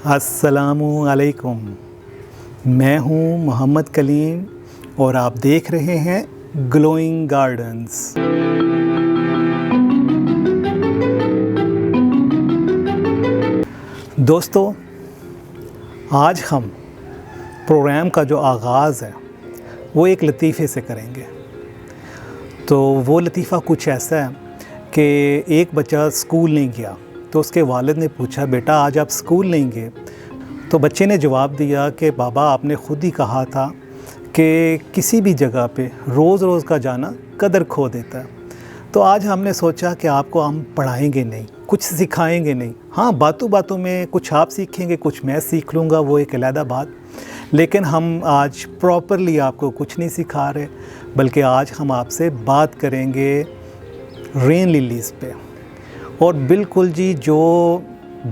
अस्सलामु अलैकुम। मैं हूँ मोहम्मद कलीम और आप देख रहे हैं ग्लोइंग गार्डन्स। दोस्तों, आज हम प्रोग्राम का जो आगाज़ है वो एक लतीफ़े से करेंगे। तो वो लतीफ़ा कुछ ऐसा है कि एक बच्चा स्कूल नहीं गया तो उसके वालिद ने पूछा, बेटा आज आप स्कूल नहीं गए? तो बच्चे ने जवाब दिया कि बाबा आपने ख़ुद ही कहा था कि किसी भी जगह पे रोज़ रोज़ का जाना कदर खो देता है। तो आज हमने सोचा कि आपको हम पढ़ाएंगे नहीं, कुछ सिखाएंगे नहीं, हाँ बातों बातों में कुछ आप सीखेंगे, कुछ मैं सीख लूँगा, वो एक अलग बात। लेकिन हम आज प्रॉपरली आपको कुछ नहीं सिखा रहे, बल्कि आज हम आपसे बात करेंगे रेन लिलीज़ पे। और बिल्कुल जी, जो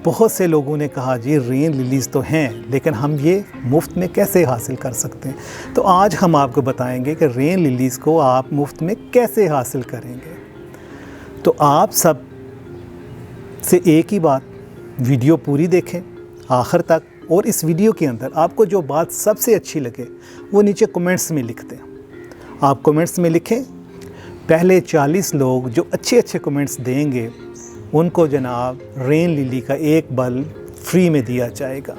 बहुत से लोगों ने कहा जी रेन लिलीज़ तो हैं, लेकिन हम ये मुफ्त में कैसे हासिल कर सकते हैं। तो आज हम आपको बताएंगे कि रेन लिलीज़ को आप मुफ्त में कैसे हासिल करेंगे। तो आप सब से एक ही बात, वीडियो पूरी देखें आखिर तक, और इस वीडियो के अंदर आपको जो बात सबसे अच्छी लगे वो नीचे कमेंट्स में लिख दें। आप कमेंट्स में लिखें, पहले 40 लोग जो अच्छे अच्छे कमेंट्स देंगे उनको जनाब रेन लिली का एक बल्ब फ्री में दिया जाएगा।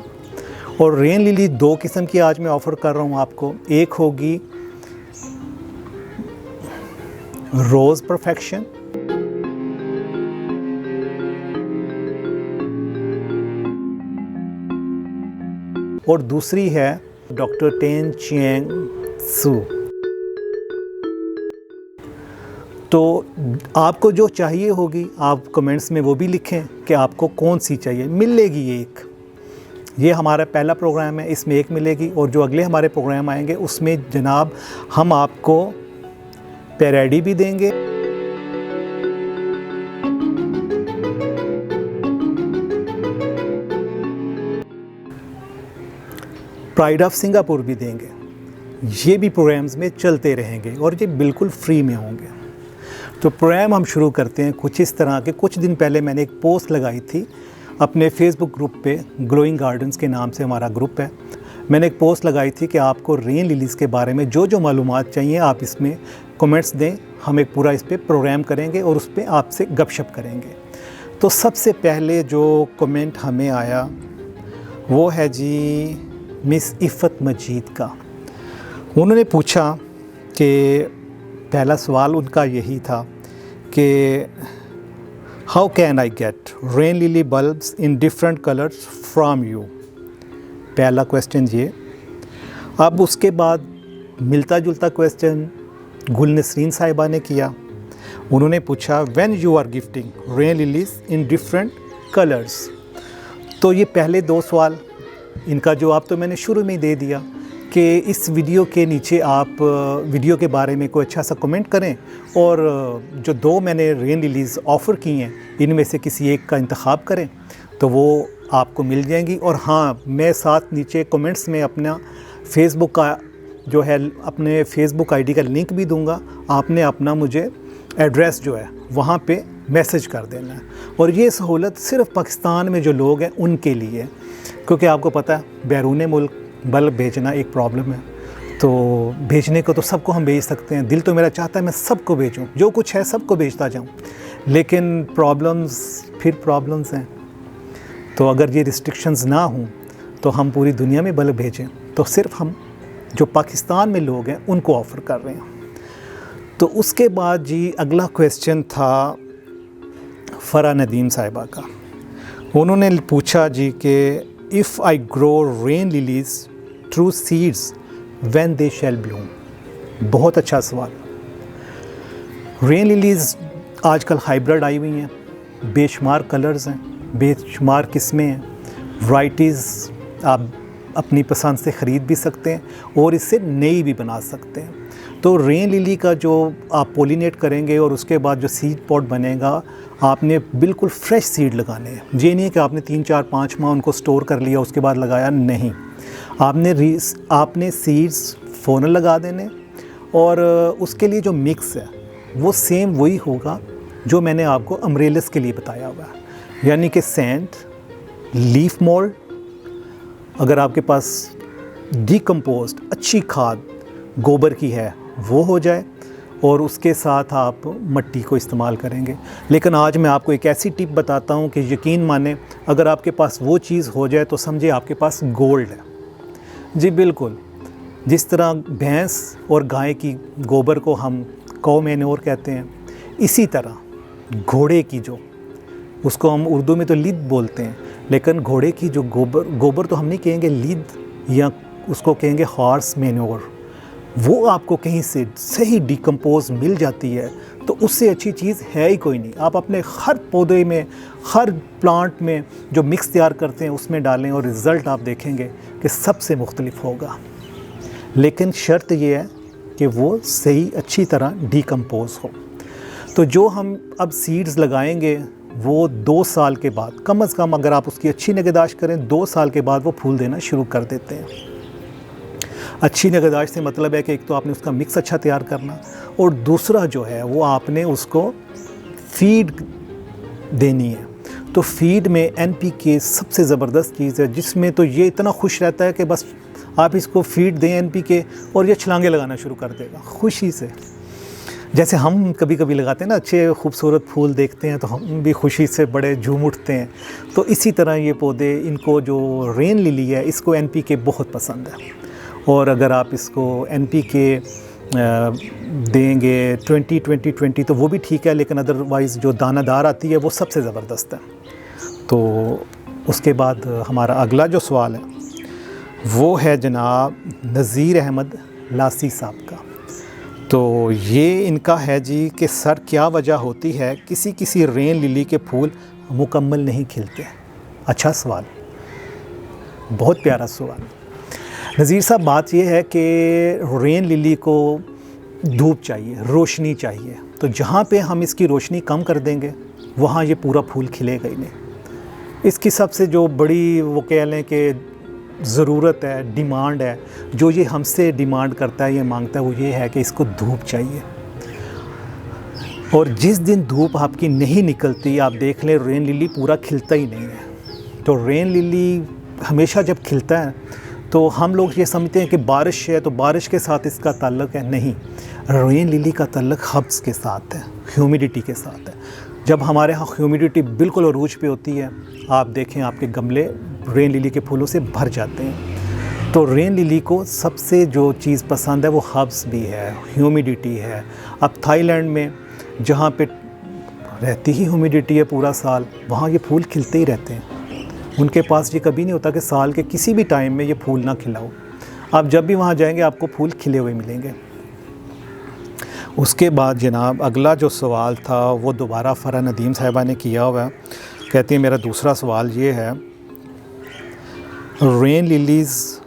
और रेन लिली 2 किस्म की आज मैं ऑफ़र कर रहा हूँ आपको। एक होगी रोज़ परफेक्शन, और दूसरी है डॉक्टर टेन चियांग सू। तो आपको जो चाहिए होगी आप कमेंट्स में वो भी लिखें कि आपको कौन सी चाहिए, मिलेगी एक। ये हमारा पहला प्रोग्राम है, इसमें एक मिलेगी, और जो अगले हमारे प्रोग्राम आएंगे उसमें जनाब हम आपको पैरेडी भी देंगे, प्राइड ऑफ सिंगापुर भी देंगे। ये भी प्रोग्राम्स में चलते रहेंगे और ये बिल्कुल फ्री में होंगे। तो प्रोग्राम हम शुरू करते हैं कुछ इस तरह के। कुछ दिन पहले मैंने एक पोस्ट लगाई थी अपने फेसबुक ग्रुप पे, ग्लोइंग गार्डन्स के नाम से हमारा ग्रुप है। मैंने एक पोस्ट लगाई थी कि आपको रेन लिलीज़ के बारे में जो जो मालूमात चाहिए आप इसमें कमेंट्स दें, हम एक पूरा इस पर प्रोग्राम करेंगे और उस पर आपसे गपशप करेंगे। तो सबसे पहले जो कमेंट हमें आया वो है जी मिस इफ़त मजीद का। उन्होंने पूछा कि पहला सवाल उनका यही था कि how can I get rain lily bulbs in different colours from U. पहला क्वेश्चन ये। अब उसके बाद मिलता जुलता क्वेश्चन गुलनसरीन साहिबा ने किया। उन्होंने पूछा when you are gifting rain lilies in different colours. तो ये पहले 2 सवाल, इनका जवाब तो मैंने शुरू में ही दे दिया कि इस वीडियो के नीचे आप वीडियो के बारे में कोई अच्छा सा कमेंट करें, और जो 2 मैंने रेन लिलीज़ ऑफ़र की हैं इनमें से किसी एक का इंतखाब करें तो वो आपको मिल जाएंगी। और हाँ, मैं साथ नीचे कमेंट्स में अपना फेसबुक का जो है, अपने फेसबुक आईडी का लिंक भी दूंगा। आपने अपना मुझे एड्रेस जो है वहाँ पे मैसेज कर देना है। और ये सहूलत सिर्फ़ पाकिस्तान में जो लोग हैं उनके लिए है, क्योंकि आपको पता है बैरून मुल्क बल्ब भेजना एक प्रॉब्लम है। तो भेजने को तो सबको हम भेज सकते हैं, दिल तो मेरा चाहता है मैं सबको भेजूं, जो कुछ है सबको भेजता जाऊं, लेकिन प्रॉब्लम्स हैं। तो अगर ये रिस्ट्रिक्शंस ना हों तो हम पूरी दुनिया में बल्ब भेजें, तो सिर्फ हम जो पाकिस्तान में लोग हैं उनको ऑफ़र कर रहे हैं। तो उसके बाद जी अगला क्वेश्चन था फ़रा नदीम साहिबा का। उन्होंने पूछा जी कि if I grow rain lilies through seeds when they shall bloom. बहुत अच्छा सवाल। रेन लिलीज़ आजकल हाइब्रिड आई हुई हैं, बेशुमार कलर्स हैं, बेशुमार किस्में हैं, वैराइटीज़ आप अपनी पसंद से ख़रीद भी सकते हैं और इससे नई भी बना सकते हैं। तो रेन लिली का जो आप पोलिनेट करेंगे और उसके बाद जो सीड पॉट बनेगा, आपने बिल्कुल फ्रेश सीड लगाने हैं। ये नहीं है कि आपने 3, 4, 5 माह उनको स्टोर कर लिया उसके बाद लगाया, नहीं। आपने सीड्स फ़ौरन लगा देने, और उसके लिए जो मिक्स है वो सेम वही होगा जो मैंने आपको अम्ब्रेलस के लिए बताया हुआ है, यानी कि सैंड, लीफ मोल्ड, अगर आपके पास डिकम्पोज्ड अच्छी खाद गोबर की है वो हो जाए, और उसके साथ आप मिट्टी को इस्तेमाल करेंगे। लेकिन आज मैं आपको एक ऐसी टिप बताता हूँ कि यकीन माने, अगर आपके पास वो चीज़ हो जाए तो समझे आपके पास गोल्ड है। जी बिल्कुल, जिस तरह भैंस और गाय की गोबर को हम कौ मैन्योर कहते हैं, इसी तरह घोड़े की जो, उसको हम उर्दू में तो लीद बोलते हैं, लेकिन घोड़े की जो गोबर तो हम नहीं कहेंगे लीद, या उसको कहेंगे हॉर्स मैन्योर, वो आपको कहीं से सही डिकम्पोज मिल जाती है तो उससे अच्छी चीज़ है ही कोई नहीं। आप अपने हर पौधे में, हर प्लांट में जो मिक्स तैयार करते हैं उसमें डालें और रिज़ल्ट आप देखेंगे कि सबसे मुख्तलिफ होगा। लेकिन शर्त ये है कि वो सही अच्छी तरह डिकम्पोज हो। तो जो हम अब सीड्स लगाएंगे वो 2 साल के बाद, कम से कम अगर आप उसकी अच्छी निगहदाश्त करें, 2 साल के बाद वो फूल देना शुरू कर देते हैं। अच्छी निगहदाश्त से मतलब है कि एक तो आपने उसका मिक्स अच्छा तैयार करना, और दूसरा जो है वो आपने उसको फीड देनी है। तो फीड में NPK सबसे ज़बरदस्त चीज़ है, जिसमें तो ये इतना खुश रहता है कि बस आप इसको फीड दें NPK और ये छलांगे लगाना शुरू कर देगा खुशी से। जैसे हम कभी कभी लगाते हैं ना, अच्छे खूबसूरत फूल देखते हैं तो हम भी खुशी से बड़े झूम उठते हैं। तो इसी तरह ये पौधे, इनको जो रेन लिली है इसको NPK बहुत पसंद है, और अगर आप इसको NPK देंगे 20-20-20 तो वो भी ठीक है, लेकिन अदरवाइज़ जो दानादार आती है वो सबसे ज़बरदस्त है। तो उसके बाद हमारा अगला जो सवाल है वो है जनाब नज़ीर अहमद लासी साहब का। तो ये इनका है जी कि सर क्या वजह होती है किसी किसी रेन लिली के फूल मुकम्मल नहीं खिलते। अच्छा सवाल, बहुत प्यारा सवाल। नज़ीर साहब, बात यह है कि रेन लिली को धूप चाहिए, रोशनी चाहिए, तो जहाँ पे हम इसकी रोशनी कम कर देंगे वहाँ ये पूरा फूल खिलेगा ही नहीं। इसकी सबसे जो बड़ी वो कह लें कि ज़रूरत है, डिमांड है, जो ये हमसे डिमांड करता है, ये मांगता है, वो ये है कि इसको धूप चाहिए। और जिस दिन धूप आपकी नहीं निकलती, आप देख लें रेन लिली पूरा खिलता ही नहीं है। तो रेन लिली हमेशा जब खिलता है तो हम लोग ये समझते हैं कि बारिश है तो बारिश के साथ इसका ताल्लुक़ है, नहीं। रेन लिली का ताल्लुक़ हब्स के साथ है, ह्यूमिडिटी के साथ है। जब हमारे यहाँ ह्यूमिडिटी बिल्कुल अरूज पे होती है, आप देखें आपके गमले रेन लिली के फूलों से भर जाते हैं। तो रेन लिली को सबसे जो चीज़ पसंद है वो हब्स भी है, ह्यूमिडिटी है। अब थाईलैंड में जहाँ पे रहती ही ह्यूमिडिटी है पूरा साल, वहाँ ये फूल खिलते ही रहते हैं। उनके पास ये कभी नहीं होता कि साल के किसी भी टाइम में ये फूल ना खिलाओ। आप जब भी वहाँ जाएंगे आपको फूल खिले हुए मिलेंगे। उसके बाद जनाब अगला जो सवाल था वो दोबारा फ़रा नदीम साहिबा ने किया हुआ है। कहती है मेरा दूसरा सवाल ये है, rain lilies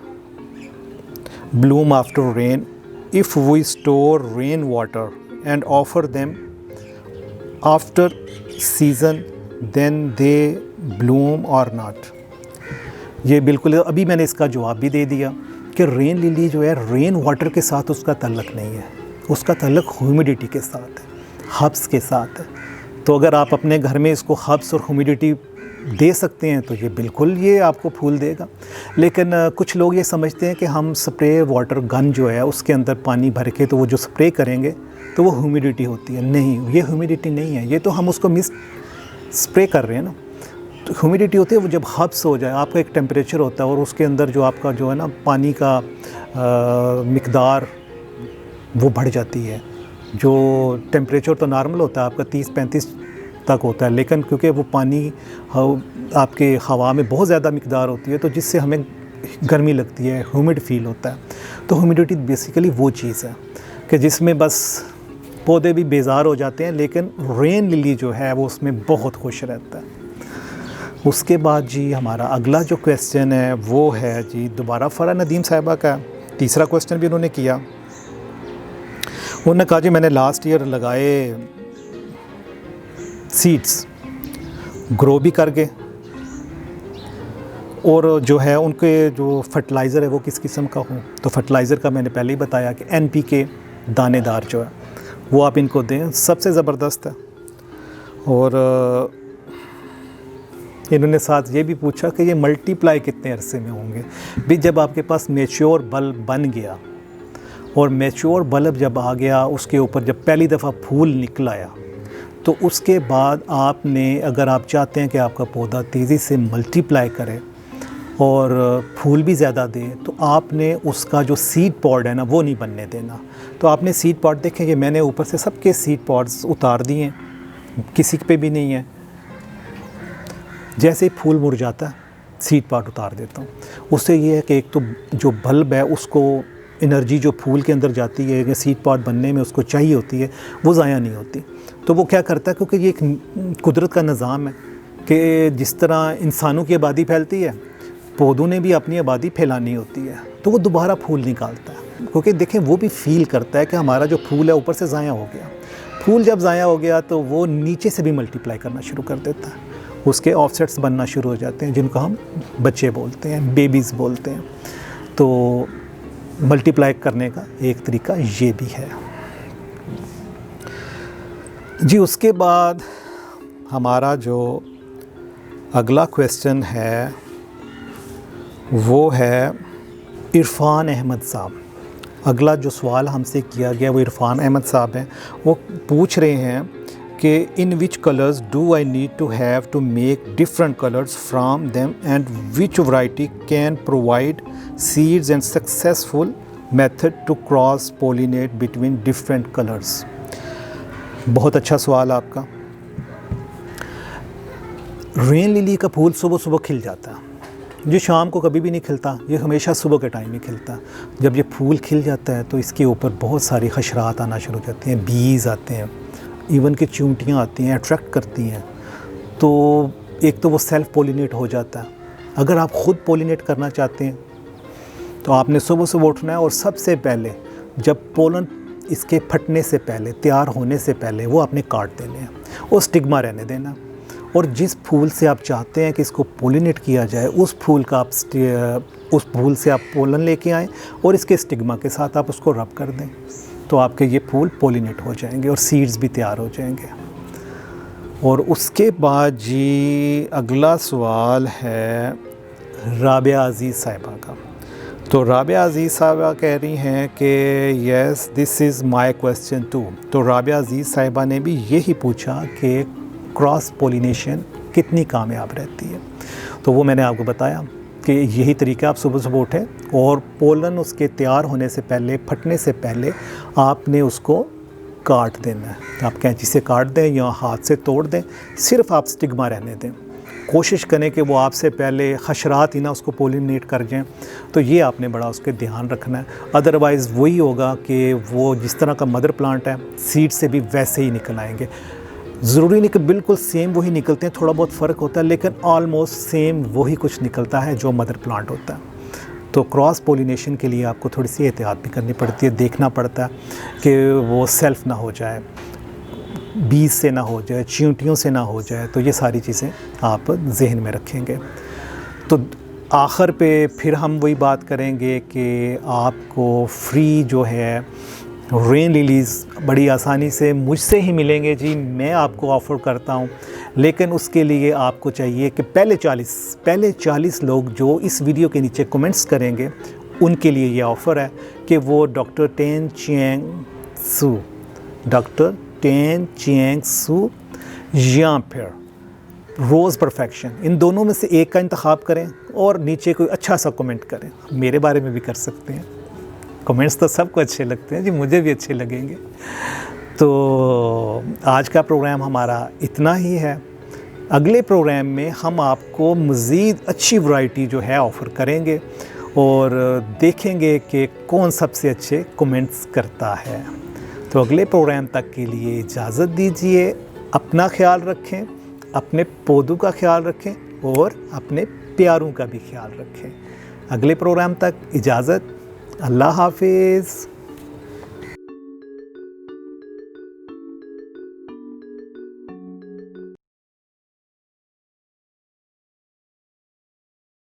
bloom after rain, if we store rain water and offer them after season then they bloom और नॉट। ये बिल्कुल अभी मैंने इसका जवाब भी दे दिया कि रेन लिली जो है रेन वाटर के साथ उसका ताल्लुक़ नहीं है, उसका ताल्लुक़ ह्यूमिडिटी के साथ है, हब्स के साथ है। तो अगर आप अपने घर में इसको हब्स और ह्यूमिडिटी दे सकते हैं तो ये बिल्कुल ये आपको फूल देगा। लेकिन कुछ लोग ये समझते हैं कि हम स्प्रे वाटर गन जो है उसके अंदर पानी भर के तो वो जो स्प्रे करेंगे तो वो ह्यूमिडिटी होती है। नहीं, ये ह्यूमिडिटी नहीं है, ये तो हम उसको स्प्रे कर रहे हैं ना। तो ह्यूमिडिटी होती है वो जब हब्स हो जाए, आपका एक टेम्परेचर होता है और उसके अंदर जो आपका जो है ना पानी का मिकदार वो बढ़ जाती है। जो टेम्परेचर तो नॉर्मल होता है आपका 30-35 तक होता है, लेकिन क्योंकि वो पानी आपके हवा में बहुत ज़्यादा मिकदार होती है तो जिससे हमें गर्मी लगती है, ह्यूमिड फील होता है। तो ह्यूमिडिटी बेसिकली वो चीज़ है कि जिसमें बस पौधे भी बेजार हो जाते हैं, लेकिन रेन लिली जो है वो उसमें बहुत खुश रहता है। उसके बाद जी हमारा अगला जो क्वेश्चन है वो है जी दोबारा फ़रा नदीम साहिबा का। तीसरा क्वेश्चन भी उन्होंने किया। उन्होंने कहा जी मैंने लास्ट ईयर लगाए सीड्स, ग्रो भी कर गए, और जो है उनके जो फर्टिलाइज़र है वो किस किस्म का हो। तो फर्टिलाइज़र का मैंने पहले ही बताया कि NPK दानेदार जो है वो आप इनको दें, सबसे ज़बरदस्त है। और इन्होंने साथ ये भी पूछा कि ये मल्टीप्लाई कितने अरसे में होंगे। भी जब आपके पास मैच्योर बल्ब बन गया और मैच्योर बल्ब जब आ गया, उसके ऊपर जब पहली दफ़ा फूल निकल आया, तो उसके बाद आपने, अगर आप चाहते हैं कि आपका पौधा तेज़ी से मल्टीप्लाई करे और फूल भी ज़्यादा दे, तो आपने उसका जो सीड पॉड है ना, वो नहीं बनने देना। तो आपने सीड पॉड देखें कि मैंने ऊपर से सबके सीड पॉड्स उतार दिए हैं, किसी पे भी नहीं है। जैसे ही फूल मुरझाता है सीड पॉड उतार देता हूँ। उससे ये है कि एक तो जो बल्ब है उसको एनर्जी जो फूल के अंदर जाती है कि सीड पॉड बनने में उसको चाहिए होती है, वो ज़ाया नहीं होती। तो वो क्या करता है, क्योंकि ये एक कुदरत का निज़ाम है कि जिस तरह इंसानों की आबादी फैलती है, पौधों ने भी अपनी आबादी फैलानी होती है, तो वो दोबारा फूल निकालता है। क्योंकि देखें, वो भी फील करता है कि हमारा जो फूल है ऊपर से ज़ाया हो गया। फूल जब ज़ाया हो गया तो वो नीचे से भी मल्टीप्लाई करना शुरू कर देता है, उसके ऑफसेट्स बनना शुरू हो जाते हैं, जिनको हम बच्चे बोलते हैं, बेबीज़ बोलते हैं। तो मल्टीप्लाई करने का एक तरीका ये भी है जी। उसके बाद हमारा जो अगला क्वेश्चन है वो है इरफान अहमद साहब। अगला जो सवाल हमसे किया गया वो इरफान अहमद साहब हैं। वो पूछ रहे हैं कि in which colours do I need to have to make different colours from them and which variety can provide seeds and successful method to cross pollinate between different colours. बहुत अच्छा सवाल आपका। रेन लिली का फूल सुबह सुबह खिल जाता है, ये शाम को कभी भी नहीं खिलता, ये हमेशा सुबह के टाइम ही खिलता है। जब ये फूल खिल जाता है तो इसके ऊपर बहुत सारी हशरात आना शुरू हो जाती हैं, बीज आते हैं, इवन कि चींटियाँ आती हैं, अट्रैक्ट करती हैं। तो एक तो वो सेल्फ पोलिनेट हो जाता है। अगर आप ख़ुद पोलिनेट करना चाहते हैं तो आपने सुबह सुबह उठना है और सबसे पहले जब पोलन इसके फटने से पहले, तैयार होने से पहले, वो आपने काट देने हैं और स्टिग्मा रहने देना। और जिस फूल से आप चाहते हैं कि इसको पोलिनेट किया जाए, उस फूल से आप पोलन लेके आएँ और इसके स्टिग्मा के साथ आप उसको रब कर दें, तो आपके ये फूल पोलिनेट हो जाएंगे और सीड्स भी तैयार हो जाएंगे। और उसके बाद जी अगला सवाल है राबिया अज़ीज़ साहिबा का। तो राबिया अज़ीज़ साहिबा कह रही हैं कि yes this is my question too. तो राबिया अज़ीज़ साहिबा ने भी यही पूछा कि क्रॉस पोलिनेशन कितनी कामयाब रहती है। तो वो मैंने आपको बताया कि यही तरीका, आप सुबह सुबह उठें और पोलन उसके तैयार होने से पहले, फटने से पहले आपने उसको काट देना है। आप कैंची से काट दें या हाथ से तोड़ दें, सिर्फ आप स्टिग्मा रहने दें। कोशिश करें कि वो आपसे पहले हशरात ही ना उसको पोलिनेट कर जाएं। तो ये आपने बड़ा उसके ध्यान रखना है। अदरवाइज़ वही होगा कि वो जिस तरह का मदर प्लांट है, सीड से भी वैसे ही निकल आएंगे। ज़रूरी नहीं कि बिल्कुल सेम वही निकलते हैं, थोड़ा बहुत फ़र्क होता है, लेकिन ऑलमोस्ट सेम वही कुछ निकलता है जो मदर प्लांट होता है। तो क्रॉस पोलिनेशन के लिए आपको थोड़ी सी एहतियात भी करनी पड़ती है, देखना पड़ता है कि वो सेल्फ ना हो जाए, बीज से ना हो जाए, चींटियों से ना हो जाए। तो ये सारी चीज़ें आप जहन में रखेंगे। तो आखिर पे फिर हम वही बात करेंगे कि आपको फ्री जो है रेन लिलीज़ बड़ी आसानी से मुझसे ही मिलेंगे जी, मैं आपको ऑफ़र करता हूँ। लेकिन उसके लिए आपको चाहिए कि पहले 40 लोग जो इस वीडियो के नीचे कमेंट्स करेंगे, उनके लिए ये ऑफ़र है कि वो डॉक्टर टेन चियांग सू या फिर रोज़ परफेक्शन, इन दोनों में से एक का इंतखाब करें और नीचे कोई अच्छा सा कमेंट करें। मेरे बारे में भी कर सकते हैं, कमेंट्स तो सबको अच्छे लगते हैं जी, मुझे भी अच्छे लगेंगे। तो आज का प्रोग्राम हमारा इतना ही है। अगले प्रोग्राम में हम आपको मज़ीद अच्छी वैरायटी जो है ऑफ़र करेंगे और देखेंगे कि कौन सबसे अच्छे कमेंट्स करता है। तो अगले प्रोग्राम तक के लिए इजाज़त दीजिए। अपना ख्याल रखें, अपने पौधों का ख्याल रखें और अपने प्यारों का भी ख्याल रखें। अगले प्रोग्राम तक इजाज़त। अल्लाह हाफिज़।